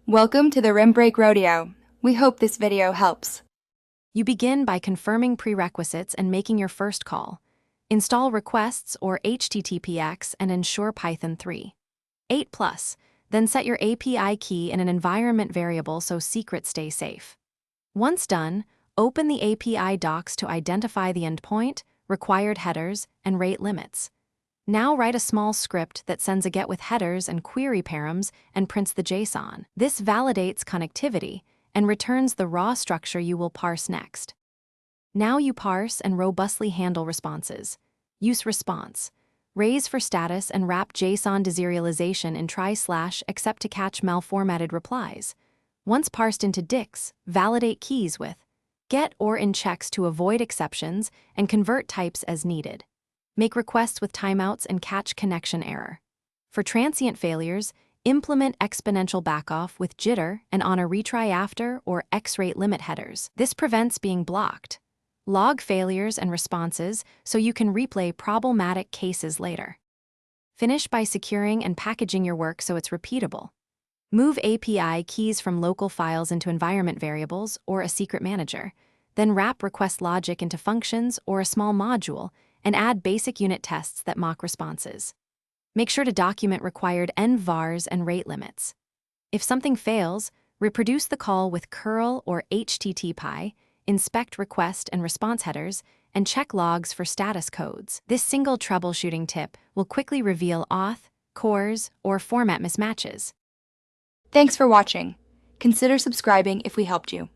Welcome to the Rim Break Rodeo. We hope this video helps. You begin by confirming prerequisites and making your first call. Install requests or HTTPX and ensure Python 3. 8+, then set your API key in an environment variable so secrets stay safe. Once done, open the API docs to identify the endpoint, required headers, and rate limits. Now write a small script that sends a get with headers and query params and prints the JSON. This validates connectivity and returns the raw structure you will parse next. Now you parse and robustly handle responses. Use response. Raise for status and wrap JSON deserialization in try/except to catch malformatted replies. Once parsed into DICs, validate keys with get or in checks to avoid exceptions and convert types as needed. Make requests with timeouts and catch connection error. For transient failures, implement exponential backoff with jitter and on a retry after or X-rate limit headers. This prevents being blocked. Log failures and responses so you can replay problematic cases later. Finish by securing and packaging your work so it's repeatable. Move API keys from local files into environment variables or a secret manager, then wrap request logic into functions or a small module and add basic unit tests that mock responses. Make sure to document required env vars and rate limits. If something fails, reproduce the call with curl or httpy, inspect request and response headers, and check logs for status codes. This single troubleshooting tip will quickly reveal auth, cores, or format mismatches. Thanks for watching. Consider subscribing if we helped you.